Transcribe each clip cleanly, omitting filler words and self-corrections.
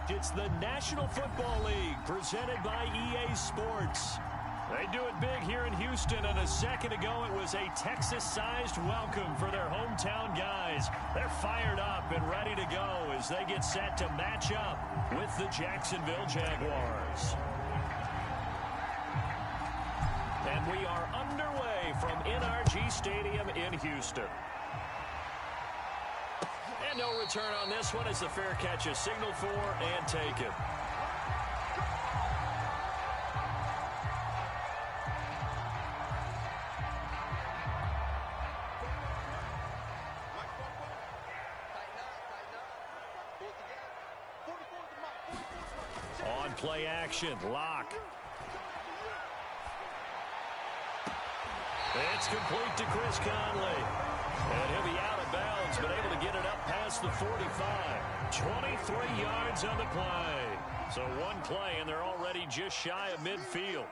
It's the National Football League presented by EA Sports. They do it big here in Houston, and a second ago it was a Texas-sized welcome for their hometown guys. They're fired up and ready to go as they get set to match up with the Jacksonville Jaguars. And we are underway from NRG Stadium in Houston. And no return on this one as the fair catch is signaled for and taken. On play action, Locke. It's complete to Chris Conley. And he'll be out of bounds, but able to get it up past the 45. 23 yards on the play. So one play, and they're already just shy of midfield.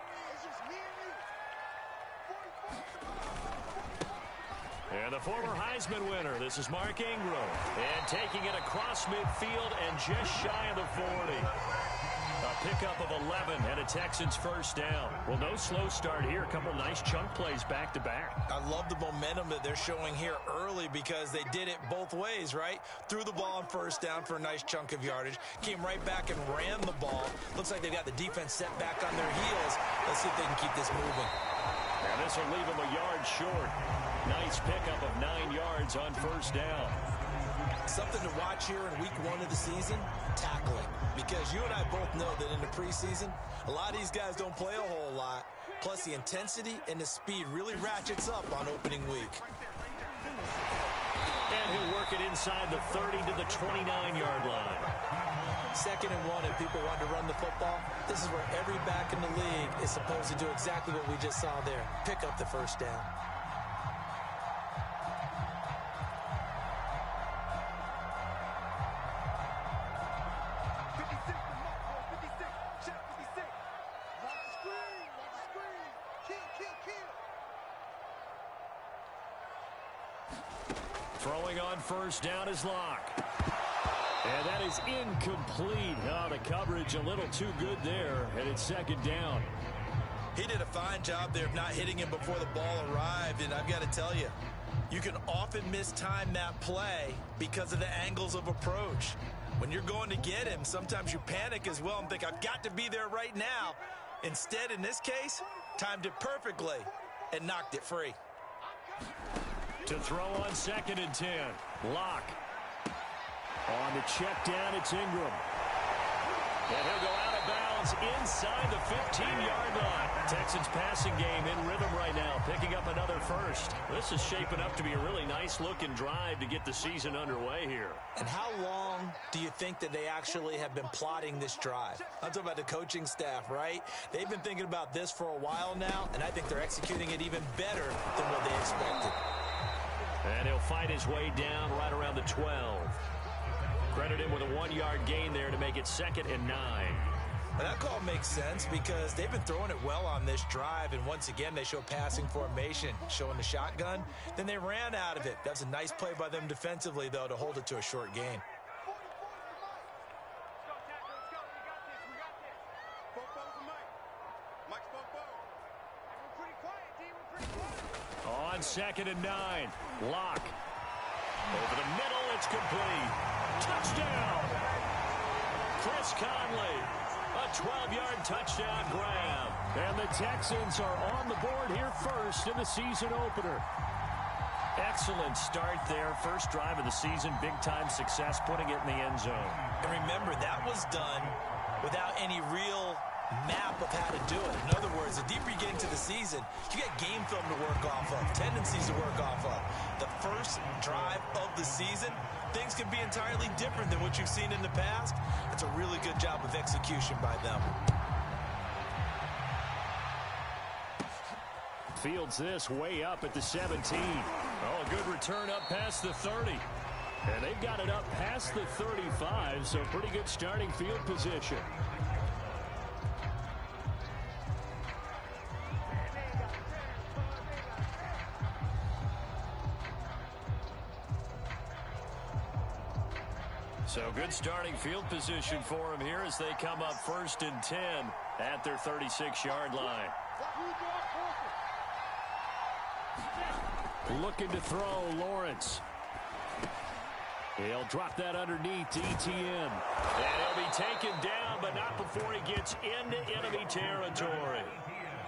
And the former Heisman winner, this is Mark Ingram. And taking it across midfield and just shy of the 40. A pickup of 11 and a Texans first down. Well, no slow start here. A couple nice chunk plays back-to-back. I love the momentum that they're showing here early because they did it both ways, right? Threw the ball on first down for a nice chunk of yardage. Came right back and ran the ball. Looks like they've got the defense set back on their heels. Let's see if they can keep this moving. And this will leave them a yard short. Nice pickup of 9 yards on first down. Something to watch here in week 1 of the season, tackling. Because you and I both know that in the preseason, a lot of these guys don't play a whole lot. Plus, the intensity and the speed really ratchets up on opening week. And he'll work it inside the 30 to the 29-yard line. 2nd and 1, if people want to run the football, this is where every back in the league is supposed to do exactly what we just saw there. Pick up the first down. Throwing on first down is Locke. And that is incomplete. Oh, the coverage a little too good there, and it's 2nd down. He did a fine job there of not hitting him before the ball arrived, and I've got to tell you, you can often mistime that play because of the angles of approach. When you're going to get him, sometimes you panic as well and think, I've got to be there right now. Instead, in this case, timed it perfectly and knocked it free. To throw on 2nd and 10. Locke. On the check down, it's Ingram. And he'll go out of bounds inside the 15-yard line. Texans passing game in rhythm right now, picking up another first. This is shaping up to be a really nice-looking drive to get the season underway here. And how long do you think that they actually have been plotting this drive? I'm talking about the coaching staff, right? They've been thinking about this for a while now, and I think they're executing it even better than what they expected. And he'll fight his way down right around the 12. Credit him with a 1-yard gain there to make it 2nd and 9. And that call makes sense because they've been throwing it well on this drive, and once again they show passing formation, showing the shotgun. Then they ran out of it. That's a nice play by them defensively, though, to hold it to a short gain. On 2nd and 9, Locke. Over the middle, it's complete. Touchdown! Chris Conley, a 12-yard touchdown grab. And the Texans are on the board here first in the season opener. Excellent start there. First drive of the season, big-time success, putting it in the end zone. And remember, that was done without any real map of how to do it. In other words, the deeper you get into the season, you get game film to work off of, tendencies to work off of. The first drive of the season, things can be entirely different than what you've seen in the past. It's a really good job of execution by them. Fields this way up at the 17. Oh, a good return up past the 30. And they've got it up past the 35, so pretty good starting field position. So good starting field position for him here as they come up 1st and 10 at their 36-yard line. Looking to throw, Lawrence. He'll drop that underneath to ETN. And he'll be taken down, but not before he gets into enemy territory.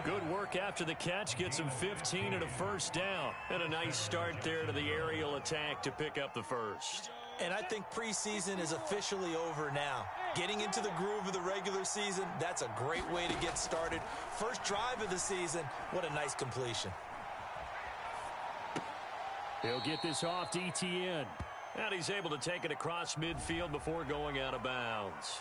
Good work after the catch. Gets him 15 and a first down. And a nice start there to the aerial attack to pick up the first. And I think preseason is officially over now. Getting into the groove of the regular season, that's a great way to get started. First drive of the season, what a nice completion. He'll get this off to ETN. And he's able to take it across midfield before going out of bounds.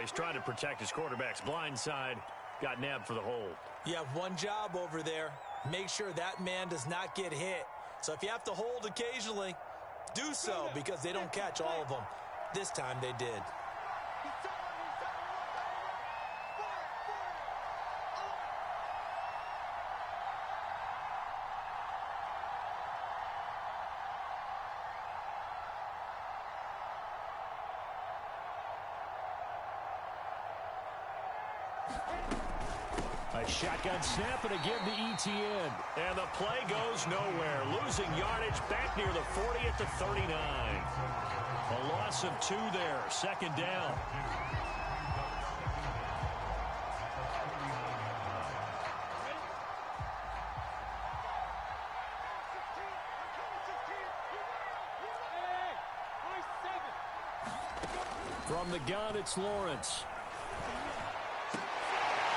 He's trying to protect his quarterback's blind side. Got nabbed for the hold. You have one job over there. Make sure that man does not get hit. So if you have to hold occasionally, do so, because they don't catch all of them. This time they did. A shotgun snap and again to ETN. And the play goes nowhere. Losing yardage back near the 40 at the 39. A loss of 2 there. 2nd down. From the gun, it's Lawrence.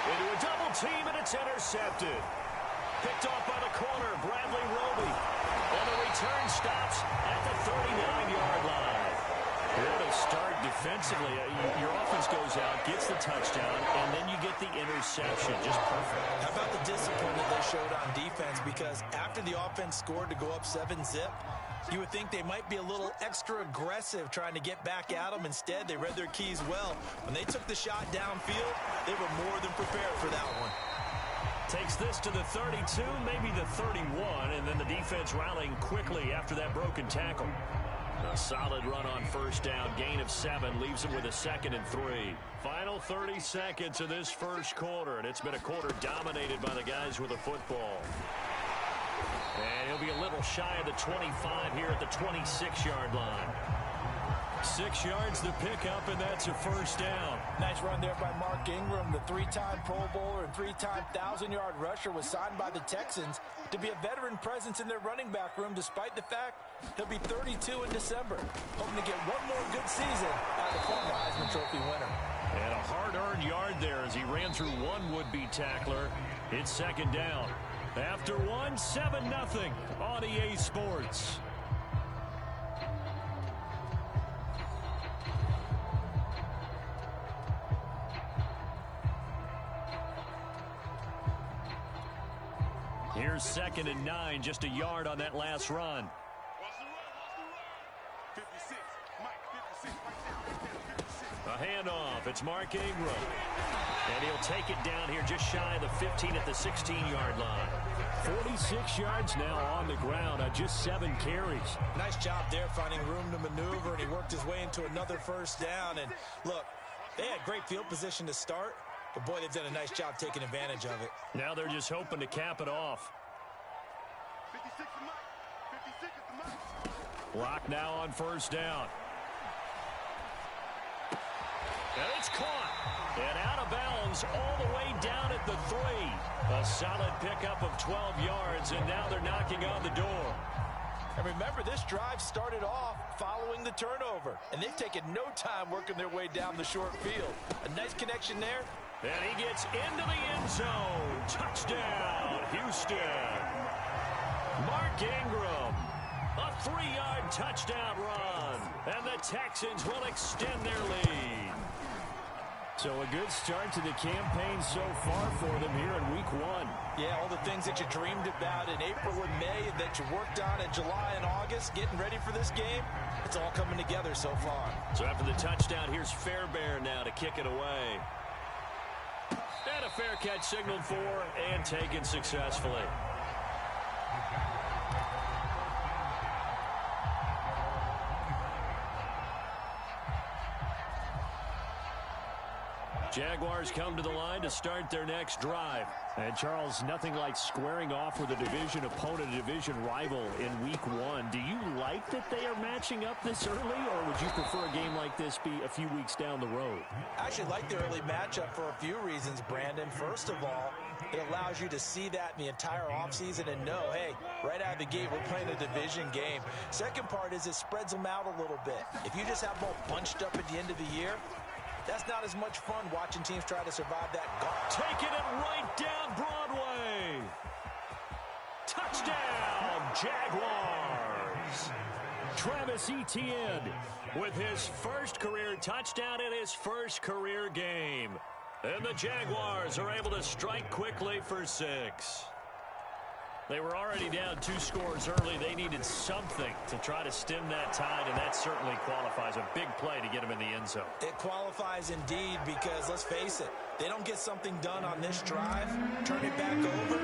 Into a double team, and it's intercepted. Picked off by the corner, Bradley Roby. And the return stops at the 39-yard line. What a start defensively. Your offense goes out, gets the touchdown, and then you get the interception. Just perfect. How about the discipline that they showed on defense? Because after the offense scored to go up 7-zip, you would think they might be a little extra aggressive trying to get back at them. Instead, they read their keys well. When they took the shot downfield, they were more than prepared for that one. Takes this to the 32, maybe the 31, and then the defense rallying quickly after that broken tackle. A solid run on 1st down, gain of 7, leaves him with a 2nd and 3. Final 30 seconds of this first quarter, and it's been a quarter dominated by the guys with the football. And he'll be a little shy of the 25 here at the 26-yard line. 6 yards to pick up, and that's a 1st down. Nice run there by Mark Ingram. The 3-time Pro Bowler and 3-time 1,000-yard rusher was signed by the Texans to be a veteran presence in their running back room, despite the fact he'll be 32 in December. Hoping to get one more good season out of the former Heisman Trophy winner. And a hard-earned yard there as he ran through one would-be tackler. It's 2nd down. After 1, 7-0 on EA Sports. Here's 2nd and 9, just a yard on that last run. A handoff. It's Mark Ingram. And he'll take it down here just shy of the 15 at the 16-yard line. 46 yards now on the ground on just 7 carries. Nice job there finding room to maneuver, and he worked his way into another 1st down. And look, they had great field position to start, but boy, they've done a nice job taking advantage of it. Now they're just hoping to cap it off. Block now on 1st down. And it's caught. And out of bounds all the way down at the 3. A solid pickup of 12 yards, and now they're knocking on the door. And remember, this drive started off following the turnover, and they've taken no time working their way down the short field. A nice connection there. And he gets into the end zone. Touchdown, Houston. Mark Ingram. A 3-yard touchdown run. And the Texans will extend their lead. So a good start to the campaign so far for them here in week 1. Yeah, all the things that you dreamed about in April and May that you worked on in July and August, getting ready for this game, it's all coming together so far. So after the touchdown, here's Fairbairn now to kick it away. And a fair catch signaled for and taken successfully. Jaguars come to the line to start their next drive. And, Charles, nothing like squaring off with a division opponent, a division rival in Week 1. Do you like that they are matching up this early, or would you prefer a game like this be a few weeks down the road? I actually like the early matchup for a few reasons, Brandon. First of all, it allows you to see that in the entire offseason and know, hey, right out of the gate, we're playing a division game. Second part is it spreads them out a little bit. If you just have them all bunched up at the end of the year, that's not as much fun watching teams try to survive that gauntlet. Taking it right down Broadway. Touchdown, Jaguars. Travis Etienne with his first career touchdown in his first career game. And the Jaguars are able to strike quickly for 6. They were already down 2 scores early. They needed something to try to stem that tide, and that certainly qualifies. A big play to get them in the end zone. It qualifies indeed because, let's face it, they don't get something done on this drive, turn it back over,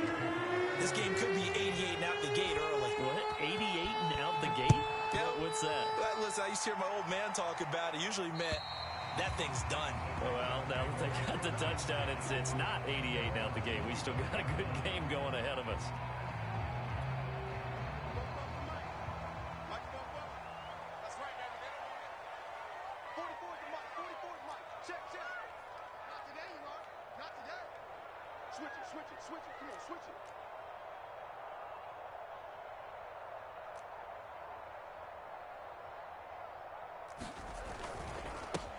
this game could be 88 and out the gate early. What? 88 and out the gate? Yeah. What's that? Listen, I used to hear my old man talk about it. Usually meant that thing's done. Well, now that they got the touchdown, it's not 88 and out the gate. We still got a good game going ahead of us.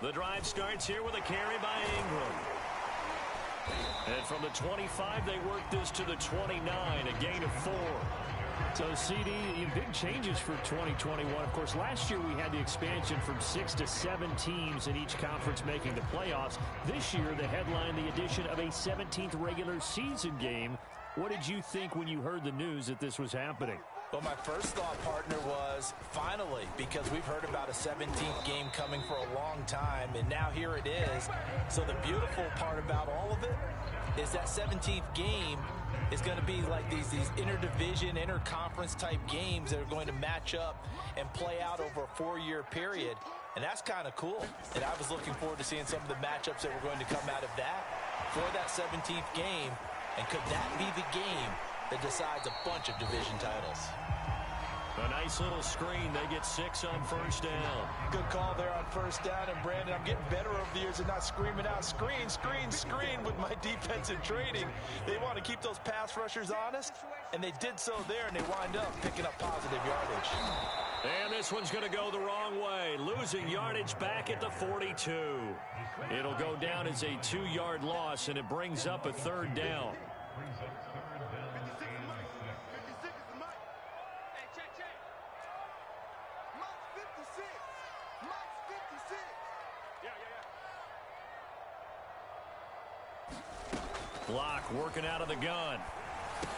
The drive starts here with a carry by Ingram. And from the 25, they work this to the 29, a gain of 4. So, CD, big changes for 2021. Of course, last year we had the expansion from 6 to 7 teams in each conference making the playoffs. This year, the headline, the addition of a 17th regular season game. What did you think when you heard the news that this was happening? Well, my first thought, partner, was finally, because we've heard about a 17th game coming for a long time, and now here it is. So the beautiful part about all of it is that 17th game is going to be like these interdivision, interconference type games that are going to match up and play out over a 4-year period. And that's kind of cool. And I was looking forward to seeing some of the matchups that were going to come out of that for that 17th game. And could that be the game that decides a bunch of division titles? A nice little screen. They get 6 on first down. Good call there on first down. And, Brandon, I'm getting better over the years and not screaming out, screen, screen, screen with my defensive training. They want to keep those pass rushers honest, and they did so there, and they wind up picking up positive yardage. And this one's going to go the wrong way. Losing yardage back at the 42. It'll go down as a 2-yard loss, and it brings up a 3rd down. Block working out of the gun.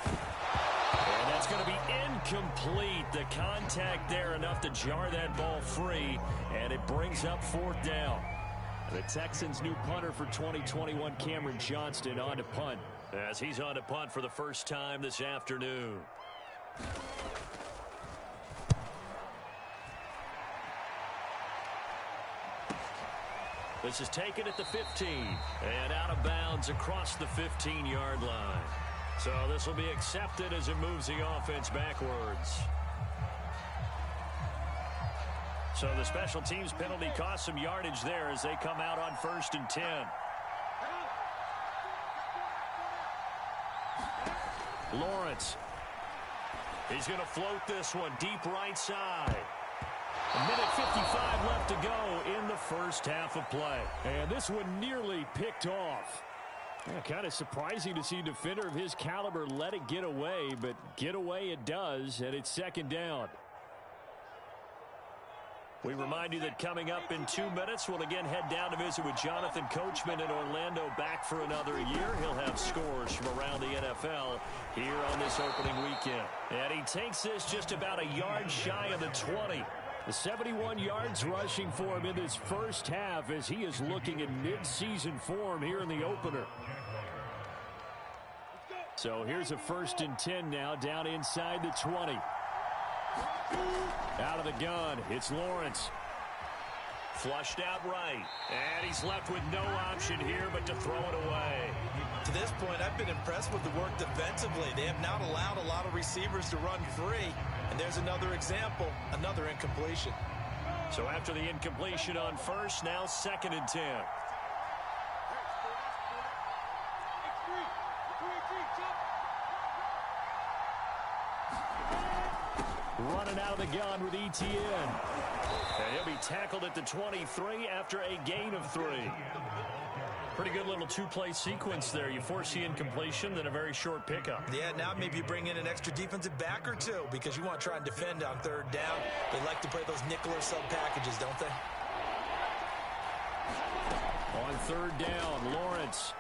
And that's going to be incomplete. The contact there enough to jar that ball free, and it brings up 4th down. The Texans' new punter for 2021, Cameron Johnston, on to punt. As he's on to punt for the first time this afternoon. This is taken at the 15 and out of bounds across the 15-yard line. So this will be accepted as it moves the offense backwards. So the special teams penalty cost some yardage there as they come out on 1st and 10. Lawrence. He's going to float this one deep right side. A minute 55 left to go in the first half of play. And this one nearly picked off. Yeah, kind of surprising to see a defender of his caliber let it get away, but get away it does, and it's 2nd down. We remind you that coming up in 2 minutes, we'll again head down to visit with Jonathan Coachman in Orlando, back for another year. He'll have scores from around the NFL here on this opening weekend. And he takes this just about a yard shy of the 20. The 71 yards rushing for him in this first half as he is looking in mid-season form here in the opener. So here's a 1st and 10 now down inside the 20. Out of the gun, it's Lawrence. Flushed out right. And he's left with no option here but to throw it away. To this point, I've been impressed with the work defensively. They have not allowed a lot of receivers to run free. And there's another example, another incompletion. So after the incompletion on first, now 2nd and 10. Running out of the gun with ETN. And he'll be tackled at the 23 after a gain of 3. Pretty good little two-play sequence there. You force the incompletion, then a very short pickup. Yeah, now maybe you bring in an extra defensive back or two because you want to try and defend on 3rd down. They like to play those nickel or sub packages, don't they? On 3rd down, Lawrence.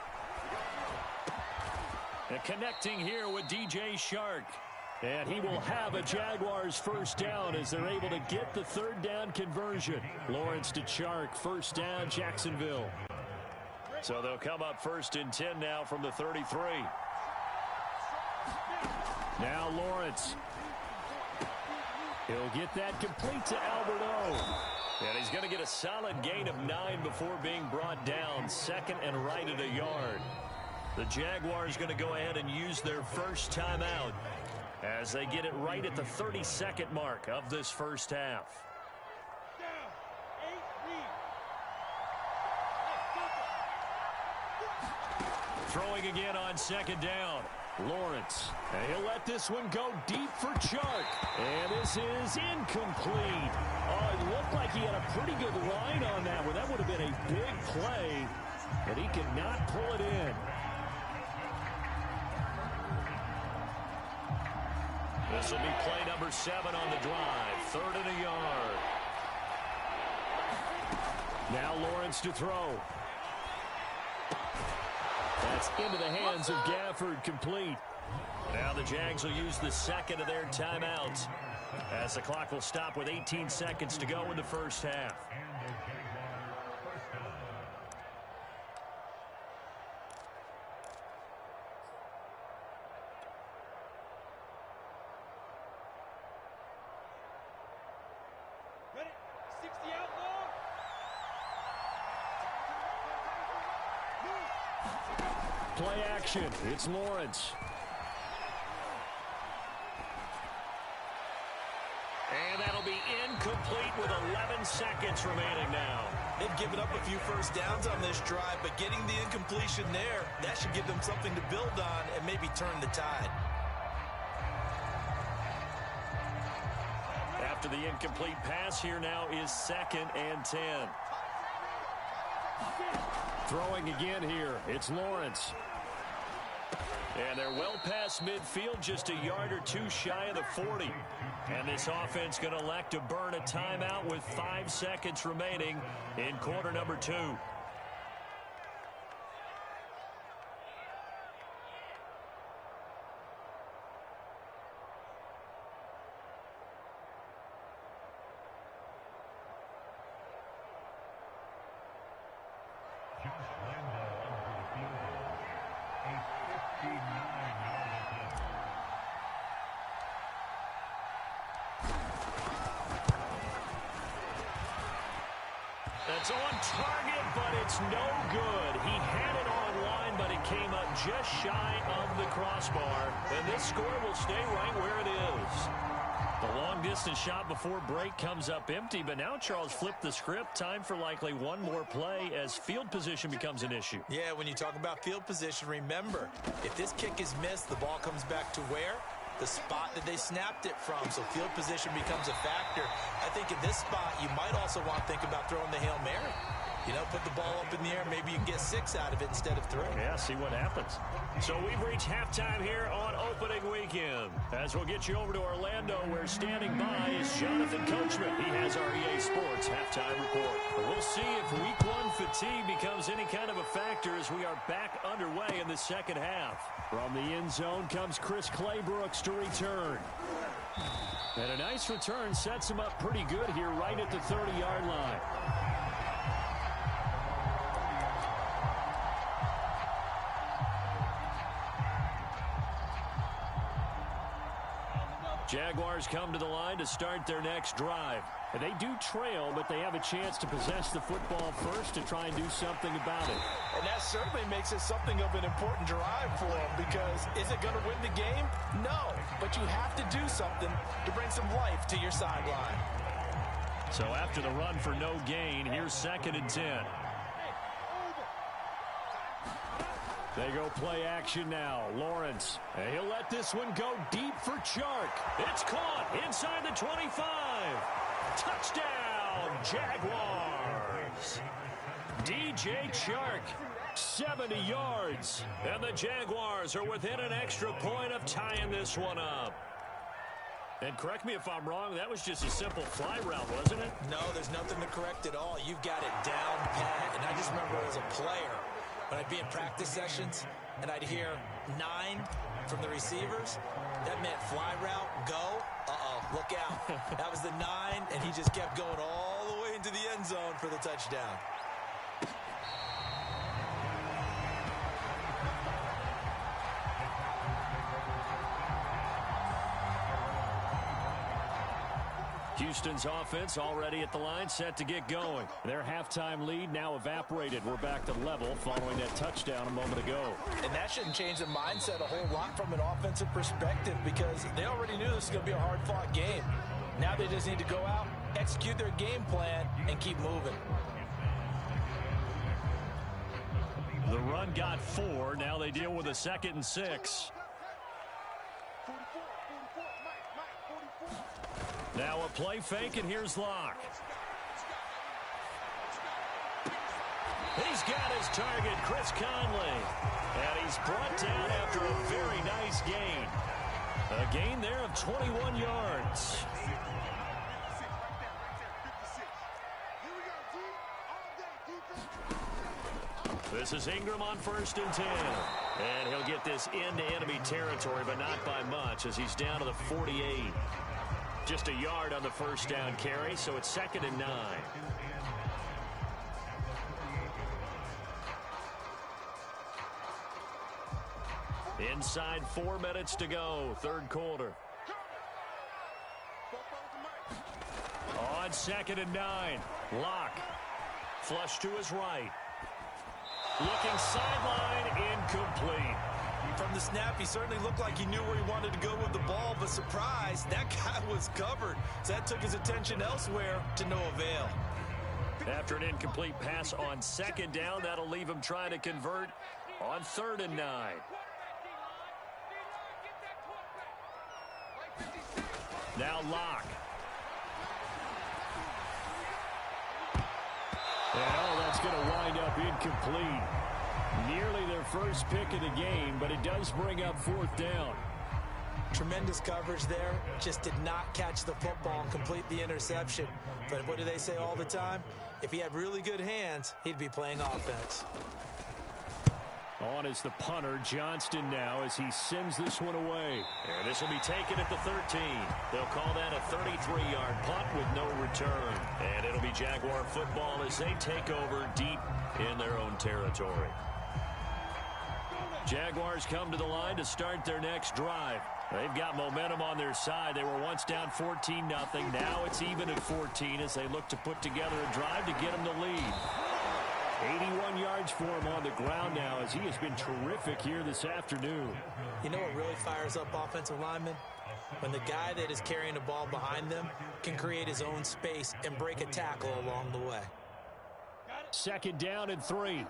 And connecting here with DJ Shark. And he will have a Jaguars 1st down as they're able to get the 3rd down conversion. Lawrence to Shark, 1st down, Jacksonville. So they'll come up 1st and 10 now from the 33. Now Lawrence. He'll get that complete to Alberto. And he's going to get a solid gain of 9 before being brought down. 2nd and right at a yard. The Jaguars going to go ahead and use their first timeout as they get it right at the 32nd mark of this first half. Throwing again on 2nd down. Lawrence. And he'll let this one go deep for Chark. And this is incomplete. Oh, it looked like he had a pretty good line on that one. That would have been a big play. But he could not pull it in. This will be play number 7 on the drive. 3rd and a yard. Now Lawrence to throw. That's into the hands of Gafford, complete. Now the Jags will use the 2nd of their timeouts as the clock will stop with 18 seconds to go in the first half. Play action. It's Lawrence. And that'll be incomplete with 11 seconds remaining now. They've given up a few first downs on this drive, but getting the incompletion there, that should give them something to build on and maybe turn the tide. After the incomplete pass, here now is 2nd and 10. Throwing again here. It's Lawrence. And they're well past midfield, just a yard or two shy of the 40. And this offense going to elect to burn a timeout with 5 seconds remaining in quarter number 2. That's on target, but it's no good. He had it online, but it came up just shy of the crossbar. And this score will stay right where it is. The long-distance shot before break comes up empty, but now Charles flipped the script. Time for likely one more play as field position becomes an issue. Yeah, when you talk about field position, remember, if this kick is missed, the ball comes back to where? The spot that they snapped it from, so field position becomes a factor. I think in this spot, you might also want to think about throwing the Hail Mary. You know, put the ball up in the air, maybe you can get 6 out of it instead of 3. Yeah, see what happens. So we've reached halftime here on opening weekend. As we'll get you over to Orlando, where standing by is Jonathan Coachman. He has our EA Sports halftime report. We'll see if week 1 fatigue becomes any kind of a factor as we are back underway in the second half. From the end zone comes Chris Claybrooks to return. And a nice return sets him up pretty good here right at the 30-yard line. Jaguars come to the line to start their next drive. They do trail, but they have a chance to possess the football first to try and do something about it. And that certainly makes it something of an important drive for them, because is it going to win the game? No, but you have to do something to bring some life to your sideline. So after the run for no gain, here's 2nd and 10. They go play action now. Lawrence. And he'll let this one go deep for Chark. It's caught inside the 25. Touchdown, Jaguars. DJ Chark, 70 yards. And the Jaguars are within an extra point of tying this one up. And correct me if I'm wrong, that was just a simple fly route, wasn't it? No, there's nothing to correct at all. You've got it down pat. And I just remember as a player, when I'd be in practice sessions and I'd hear 9 from the receivers, that meant fly route, go. Look out. That was the 9, and he just kept going all the way into the end zone for the touchdown. Houston's offense already at the line, set to get going. Their halftime lead now evaporated. We're back to level following that touchdown a moment ago. And that shouldn't change the mindset a whole lot from an offensive perspective, because they already knew this was going to be a hard-fought game. Now they just need to go out, execute their game plan, and keep moving. The run got 4. Now they deal with a 2nd and 6. Now a play fake, and here's Locke. He's got his target, Chris Conley. And he's brought down after a very nice gain. A gain there of 21 yards. This is Ingram on 1st and 10. And he'll get this into enemy territory, but not by much, as he's down to the 48. Just a yard on the first down carry, so it's 2nd and 9. Inside 4 minutes to go, 3rd quarter. On 2nd and 9, Locke. Flush to his right. Looking sideline, incomplete. From the snap, he certainly looked like he knew where he wanted to go with the ball, but surprise, that guy was covered. So that took his attention elsewhere to no avail. After an incomplete pass on 2nd down, that'll leave him trying to convert on 3rd and 9. Now Locke. Well, that's going to wind up incomplete. Nearly their first pick of the game, but it does bring up 4th down. Tremendous coverage there. Just did not catch the football and complete the interception. But what do they say all the time? If he had really good hands, he'd be playing offense. On is the punter, Johnston, now as he sends this one away. And this will be taken at the 13. They'll call that a 33-yard punt with no return. And it'll be Jaguar football as they take over deep in their own territory. Jaguars come to the line to start their next drive. They've got momentum on their side. They were once down 14-0. Now it's even at 14 as they look to put together a drive to get them the lead. 81 yards for him on the ground now as he has been terrific here this afternoon. You know what really fires up offensive linemen? When the guy that is carrying the ball behind them can create his own space and break a tackle along the way. 2nd down and 3.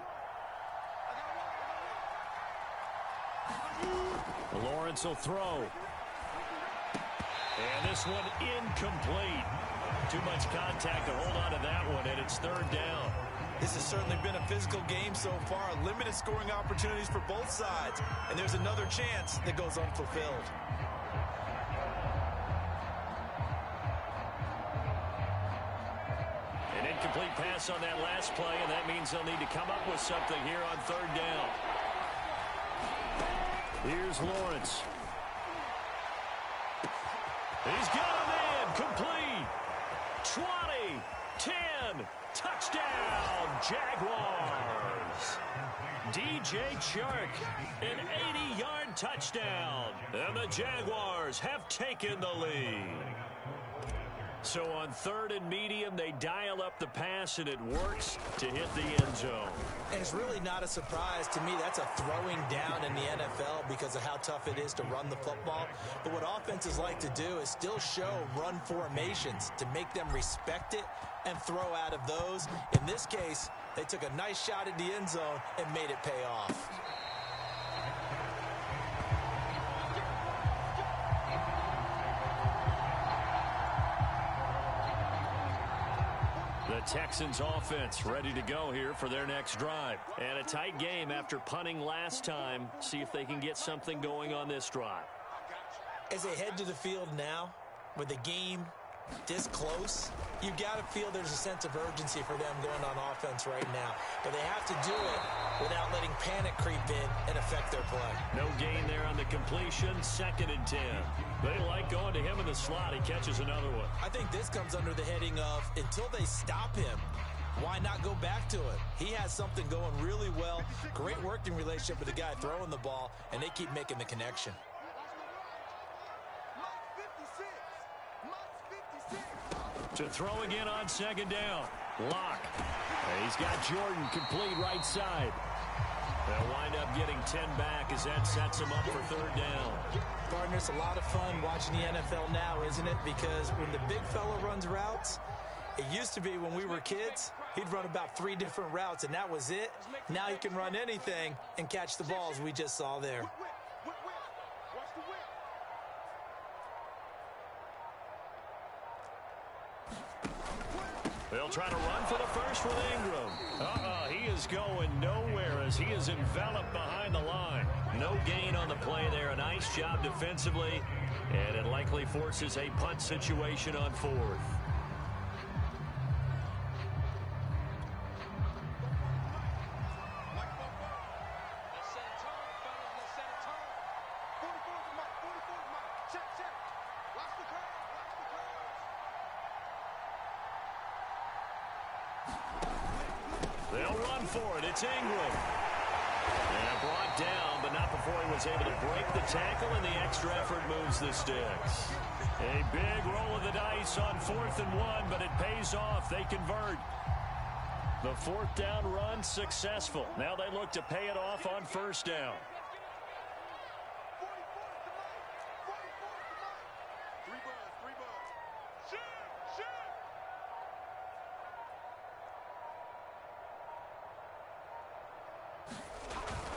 Lawrence will throw. And this one incomplete. Too much contact to hold on to that one, and it's 3rd down. This has certainly been a physical game so far. Limited scoring opportunities for both sides. And there's another chance that goes unfulfilled. An incomplete pass on that last play, and that means they'll need to come up with something here on 3rd down. Here's Lawrence. He's got him in. Complete. 20, 10, touchdown, Jaguars. DJ Chark, an 80-yard touchdown. And the Jaguars have taken the lead. So on 3rd and medium, they dial up the pass, and it works to hit the end zone. And it's really not a surprise to me. That's a throwing down in the NFL because of how tough it is to run the football. But what offenses like to do is still show run formations to make them respect it and throw out of those. In this case, they took a nice shot at the end zone and made it pay off. The Texans offense ready to go here for their next drive. And a tight game after punting last time. See if they can get something going on this drive. As they head to the field now, with the game this close, you got to feel there's a sense of urgency for them going on offense right now. But they have to do it without letting panic creep in and affect their play. No gain there on the completion. 2nd and 10. They like going to him in the slot. He catches another one. I think this comes under the heading of until they stop him, why not go back to it? He has something going really well. Great working relationship with the guy throwing the ball, and they keep making the connection. To throw again on 2nd down. Lock. He's got Jordan complete right side. They'll wind up getting 10 back as that sets him up for 3rd down. Partner, it's a lot of fun watching the NFL now, isn't it? Because when the big fella runs routes, it used to be when we were kids, he'd run about 3 different routes, and that was it. Now he can run anything and catch the balls we just saw there. They'll try to run for the first with Ingram. He is going nowhere as he is enveloped behind the line. No gain on the play there. A nice job defensively, and it likely forces a punt situation on 4th. They'll run for it. It's Ingram. And brought down, but not before he was able to break the tackle, and the extra effort moves the sticks. A big roll of the dice on 4th and 1, but it pays off. They convert. The 4th down run successful. Now they look to pay it off on 1st down.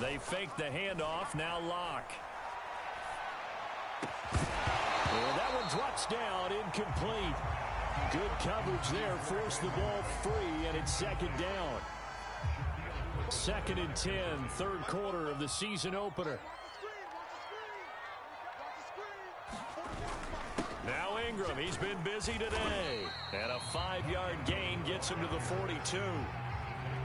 They fake the handoff. Now Lock. Well, that one drops down, incomplete. Good coverage there. Forced the ball free, and it's 2nd down. 2nd and 10, 3rd quarter of the season opener. Now Ingram, he's been busy today. And a 5-yard gain gets him to the 42.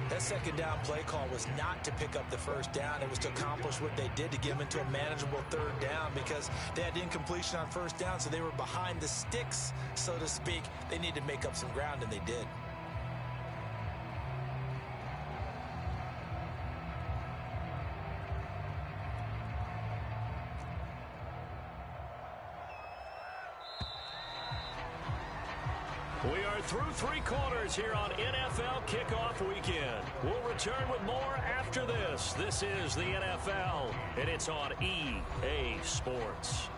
That 2nd down play call was not to pick up the 1st down. It was to accomplish what they did to get them into a manageable 3rd down because they had incompletion on 1st down, so they were behind the sticks, so to speak. They needed to make up some ground, and they did. We are through 3 quarters here on NFL Kickoff Weekend. We'll return with more after this. This is the NFL, and it's on EA Sports.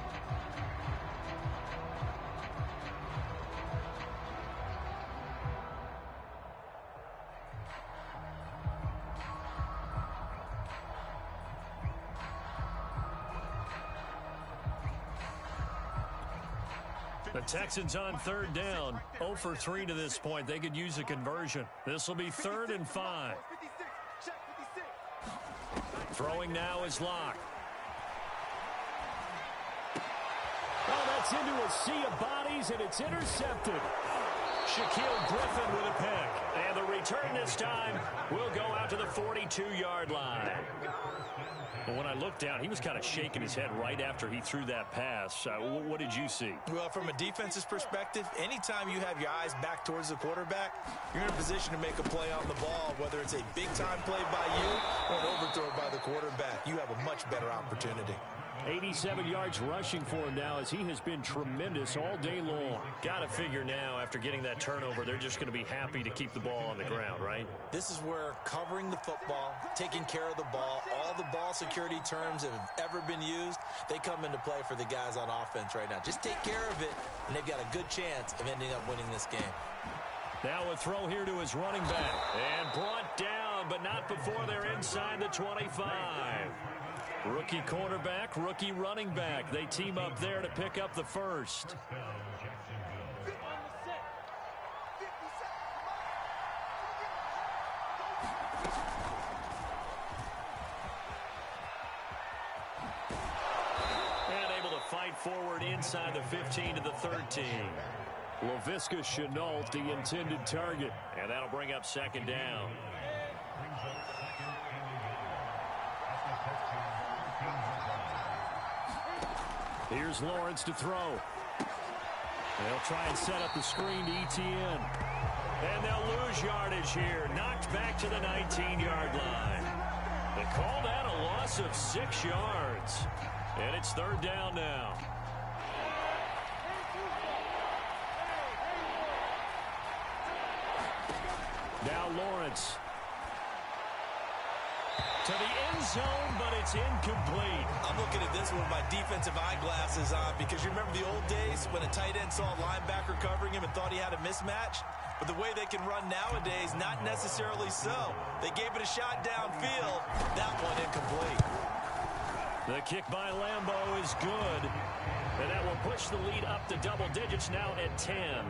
The Texans on 3rd down, 0 for 3 to this point. They could use a conversion. This will be 3rd and 5. Throwing now is Lock. Oh, that's into a sea of bodies, and it's intercepted. Shaquille Griffin with a pick. And the return this time will go out to the 42-yard line. Well, when I looked down, he was kind of shaking his head right after he threw that pass. What did you see? Well, from a defense's perspective, anytime you have your eyes back towards the quarterback, you're in a position to make a play on the ball, whether it's a big-time play by you or an overthrow by the quarterback. You have a much better opportunity. 87 yards rushing for him now as he has been tremendous all day long. Got to figure now, after getting that turnover, they're just going to be happy to keep the ball on the ground, right? This is where covering the football, taking care of the ball, all the ball security terms that have ever been used, they come into play for the guys on offense right now. Just take care of it, and they've got a good chance of ending up winning this game. Now a throw here to his running back. And brought down, but not before they're inside the 25. Rookie quarterback, rookie running back. They team up there to pick up the first. And able to fight forward inside the 15 to the 13. Laviska Shenault, the intended target. And that'll bring up second down. Here's Lawrence to throw. They'll try and set up the screen to Etienne. And they'll lose yardage here. Knocked back to the 19-yard line. They call that a loss of 6 yards. And it's third down now. Now Lawrence. To the end zone, but it's incomplete. I'm looking at this with my defensive eyeglasses on because you remember the old days when a tight end saw a linebacker covering him and thought he had a mismatch? But the way they can run nowadays, not necessarily so. They gave it a shot downfield. That one incomplete. The kick by Lambo is good. And that will push the lead up to double digits now at 10.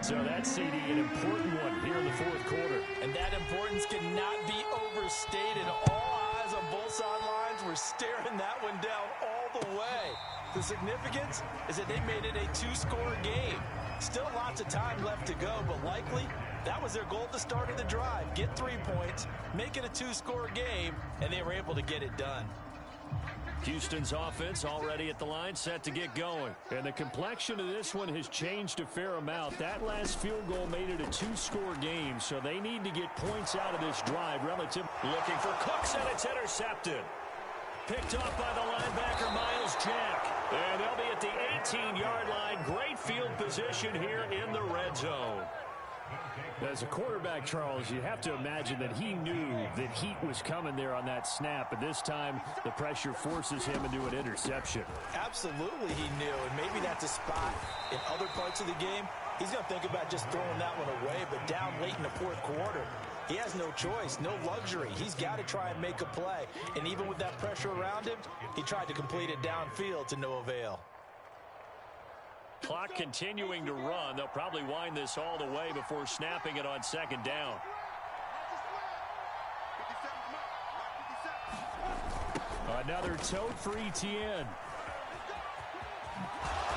So that's, CD, an important one here in the fourth quarter. And that importance cannot be overstated. All eyes on both sidelines were staring that one down all the way. The significance is that they made it a two-score game. Still lots of time left to go, but likely that was their goal at the start of the drive. Get 3 points, make it a two-score game, and they were able to get it done. Houston's offense already at the line, set to get going. And the complexion of this one has changed a fair amount. That last field goal made it a two-score game, so they need to get points out of this drive relative. Looking for Cooks, and it's intercepted. Picked off by the linebacker, Miles Jack. And they'll be at the 18-yard line. Great field position here in the red zone. As a quarterback, Charles, you have to imagine that he knew that heat was coming there on that snap, and this time the pressure forces him into an interception. Absolutely he knew, and maybe that's a spot in other parts of the game. He's going to think about just throwing that one away, but down late in the fourth quarter, he has no choice, no luxury. He's got to try and make a play, and even with that pressure around him, he tried to complete it downfield to no avail. Clock continuing to run. They'll probably wind this all the way before snapping it on second down. Another tote for Etienne.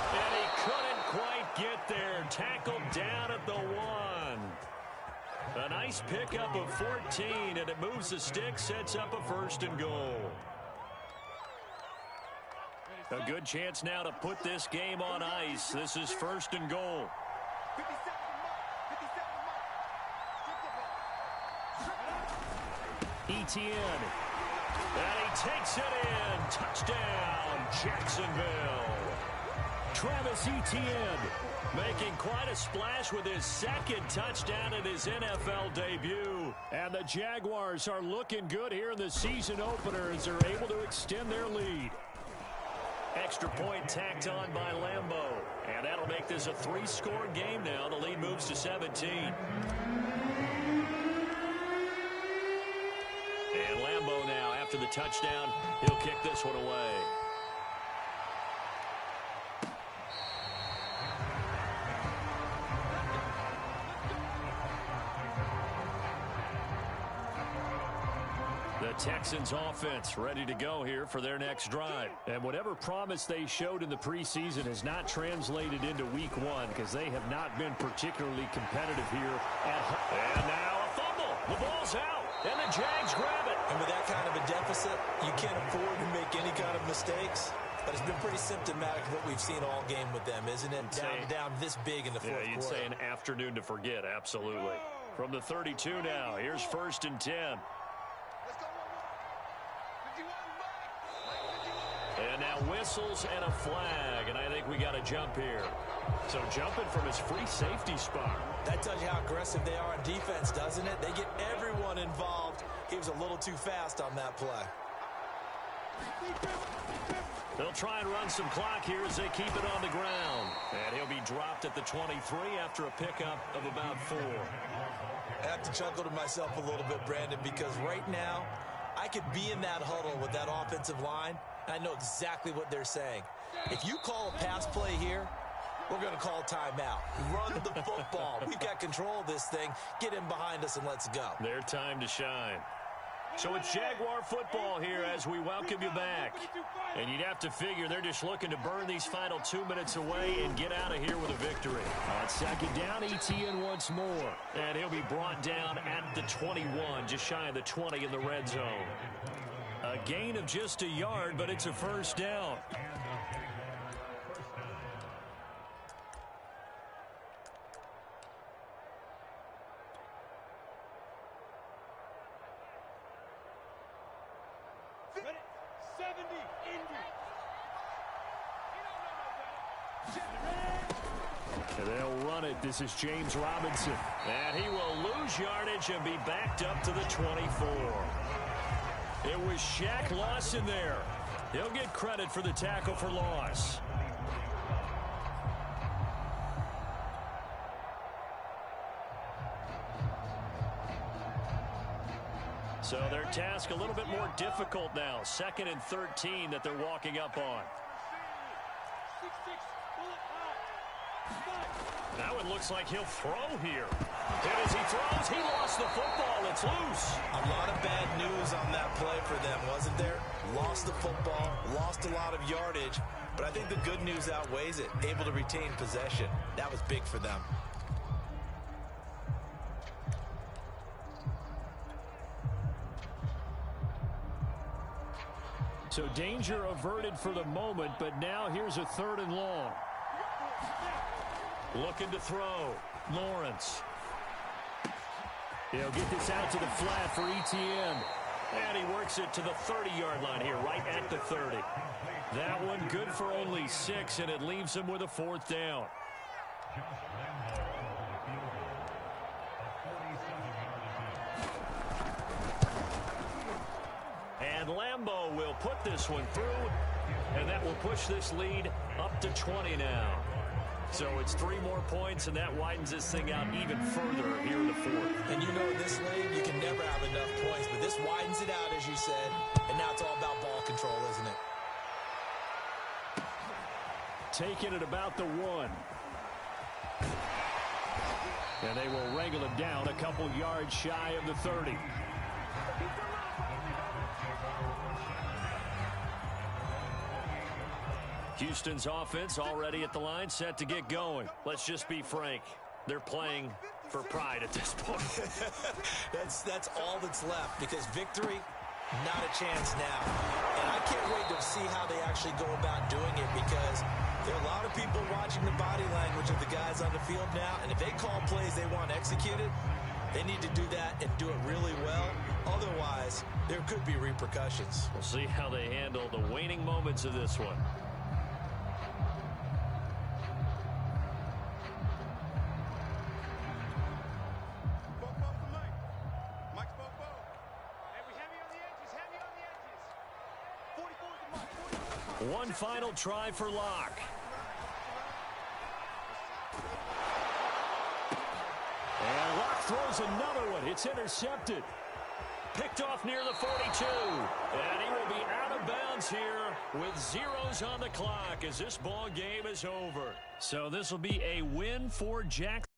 And he couldn't quite get there. Tackled down at the 1. A nice pickup of 14, and it moves the stick, sets up a first and goal. A good chance now to put this game on ice. This is first and goal. Etienne. And he takes it in. Touchdown, Jacksonville. Travis Etienne making quite a splash with his second touchdown in his NFL debut. And the Jaguars are looking good here in the season opener as they're able to extend their lead. Extra point tacked on by Lambo. And that'll make this a 3-score game now. The lead moves to 17. And Lambo now, after the touchdown, he'll kick this one away. The Texans offense ready to go here for their next drive. And whatever promise they showed in the preseason has not translated into week 1 because they have not been particularly competitive here at home. And now a fumble. And the Jags grab it. And with that kind of a deficit, you can't afford to make any kind of mistakes. But it's been pretty symptomatic of what we've seen all game with them, isn't it? Down this big in the fourth quarter. Yeah, you'd say an afternoon to forget, absolutely. From the 32 now, here's 1st and 10. And now whistles and a flag, and I think we got a jump here. So jumping from his free safety spot. That tells you how aggressive they are on defense, doesn't it? They get everyone involved. He was a little too fast on that play. They'll try and run some clock here as they keep it on the ground. And he'll be dropped at the 23 after a pickup of about 4. I have to chuckle to myself a little bit, Brandon, because right now I could be in that huddle with that offensive line. I know exactly what they're saying. If you call a pass play here, we're going to call timeout. Run the football. We've got control of this thing. Get in behind us and let's go. Their time to shine. So it's Jaguar football here as we welcome you back. And you'd have to figure they're just looking to burn these final 2 minutes away and get out of here with a victory. On 2nd down, Etienne once more. And he'll be brought down at the 21, just shy of the 20 in the red zone. A gain of just a yard, but it's a 1st down. And they'll run it. This is James Robinson. And he will lose yardage and be backed up to the 24. It was Shaq Lawson there. He'll get credit for the tackle for loss. So their task a little bit more difficult now. 2nd and 13 that they're walking up on. Now it looks like he'll throw here. And as he throws, he lost the football. It's loose. A lot of bad news on that play for them, wasn't there? Lost the football, lost a lot of yardage, but I think the good news outweighs it. Able to retain possession. That was big for them. So danger averted for the moment, but now here's a 3rd and long. Looking to throw. Lawrence. He'll get this out to the flat for Etienne. And he works it to the 30-yard line here, right at the 30. That one good for only 6, and it leaves him with a 4th down. And Lambeau will put this one through, and that will push this lead up to 20 now. So it's 3 more points, and that widens this thing out even further here in the 4th. And you know in this league, you can never have enough points, but this widens it out, as you said, and now it's all about ball control, isn't it? Taking it about the 1. And they will wrangle it down a couple yards shy of the 30. Houston's offense already at the line, set to get going. Let's just be frank. They're playing for pride at this point. That's all that's left, because victory, not a chance now. And I can't wait to see how they actually go about doing it, because there are a lot of people watching the body language of the guys on the field now, and if they call plays they want executed, they need to do that and do it really well. Otherwise, there could be repercussions. We'll see how they handle the waning moments of this one. One final try for Locke. And Locke throws another one. It's intercepted. Picked off near the 42. And he will be out of bounds here with zeros on the clock as this ball game is over. So this will be a win for Jackson.